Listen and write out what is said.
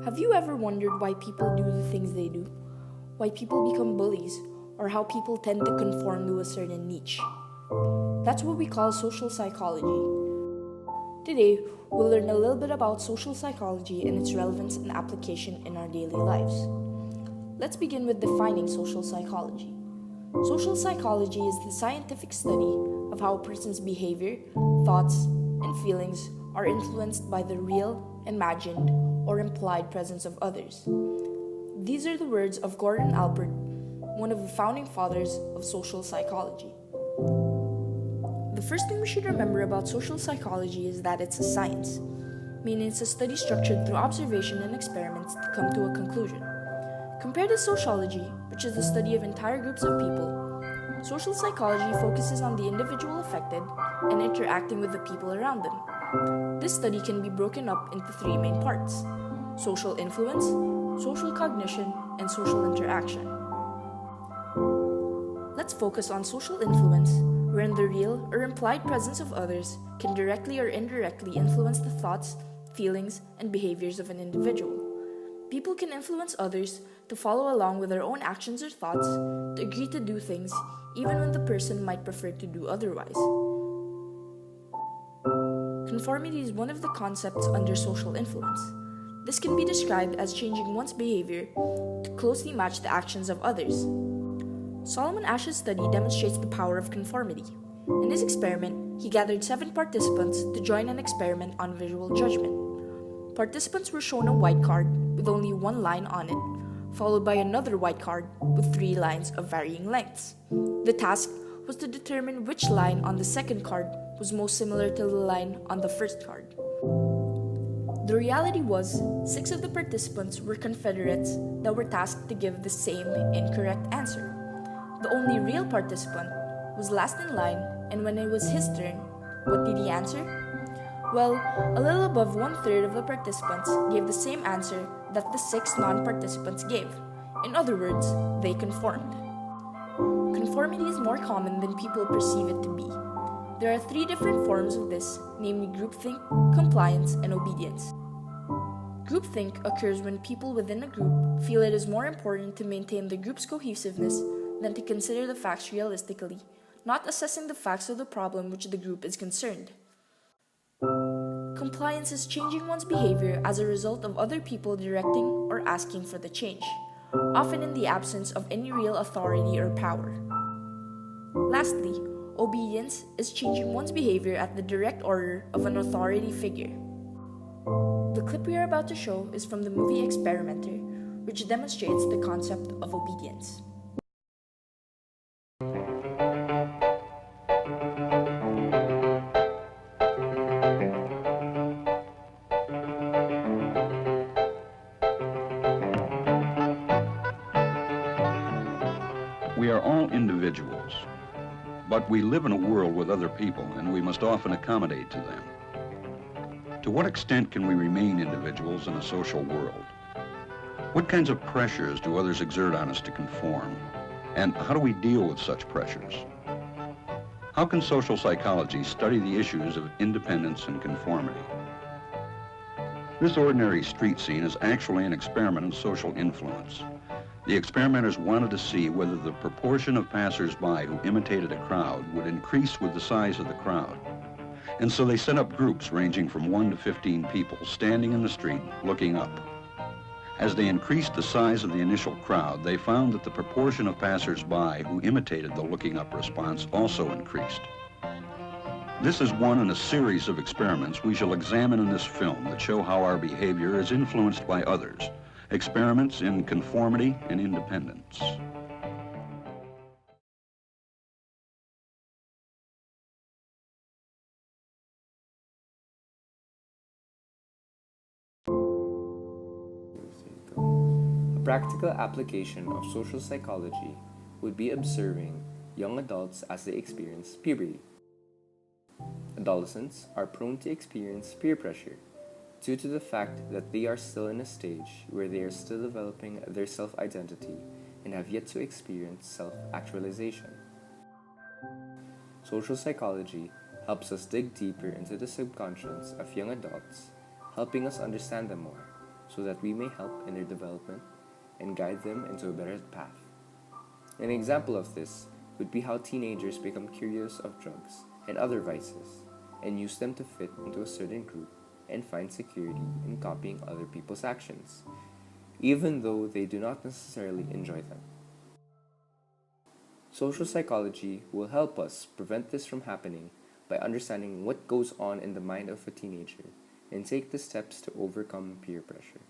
Have you ever wondered why people do the things they do? Why people become bullies? Or how people tend to conform to a certain niche? That's what we call social psychology. Today, we'll learn a little bit about social psychology and its relevance and application in our daily lives. Let's begin with defining social psychology. Social psychology is the scientific study of how a person's behavior, thoughts, and feelings are influenced by the real, imagined, or implied presence of others. These are the words of Gordon Allport, one of the founding fathers of social psychology. The first thing we should remember about social psychology is that it's a science, meaning it's a study structured through observation and experiments to come to a conclusion. Compared to sociology, which is the study of entire groups of people, social psychology focuses on the individual affected and interacting with the people around them. This study can be broken up into three main parts: social influence, social cognition, and social interaction. Let's focus on social influence, wherein the real or implied presence of others can directly or indirectly influence the thoughts, feelings, and behaviors of an individual. People can influence others to follow along with their own actions or thoughts, to agree to do things, even when the person might prefer to do otherwise. Conformity is one of the concepts under social influence. This can be described as changing one's behavior to closely match the actions of others. Solomon Asch's study demonstrates the power of conformity. In his experiment, he gathered 7 participants to join an experiment on visual judgment. Participants were shown a white card with only 1 line on it, followed by another white card with 3 lines of varying lengths. The task was to determine which line on the second card was most similar to the line on the first card. The reality was, 6 of the participants were Confederates that were tasked to give the same incorrect answer. The only real participant was last in line, and when it was his turn, what did he answer? Well, a little above 1/3 of the participants gave the same answer that the 6 non-participants gave. In other words, they conformed. Conformity is more common than people perceive it to be. There are 3 different forms of this, namely groupthink, compliance, and obedience. Groupthink occurs when people within a group feel it is more important to maintain the group's cohesiveness than to consider the facts realistically, not assessing the facts of the problem which the group is concerned. Compliance is changing one's behavior as a result of other people directing or asking for the change, often in the absence of any real authority or power. Lastly, obedience is changing one's behavior at the direct order of an authority figure. The clip we are about to show is from the movie Experimenter, which demonstrates the concept of obedience. We are all individuals, but we live in a world with other people, and we must often accommodate to them. To what extent can we remain individuals in a social world? What kinds of pressures do others exert on us to conform? And how do we deal with such pressures? How can social psychology study the issues of independence and conformity? This ordinary street scene is actually an experiment in social influence. The experimenters wanted to see whether the proportion of passers-by who imitated a crowd would increase with the size of the crowd. And so they set up groups ranging from 1 to 15 people standing in the street looking up. As they increased the size of the initial crowd, they found that the proportion of passers-by who imitated the looking up response also increased. This is one in a series of experiments we shall examine in this film that show how our behavior is influenced by others. Experiments in conformity and independence. A practical application of social psychology would be observing young adults as they experience puberty. Adolescents are prone to experience peer pressure due to the fact that they are still in a stage where they are still developing their self-identity and have yet to experience self-actualization. Social psychology helps us dig deeper into the subconscious of young adults, helping us understand them more, so that we may help in their development and guide them into a better path. An example of this would be how teenagers become curious of drugs and other vices and use them to fit into a certain group and find security in copying other people's actions, even though they do not necessarily enjoy them. Social psychology will help us prevent this from happening by understanding what goes on in the mind of a teenager and take the steps to overcome peer pressure.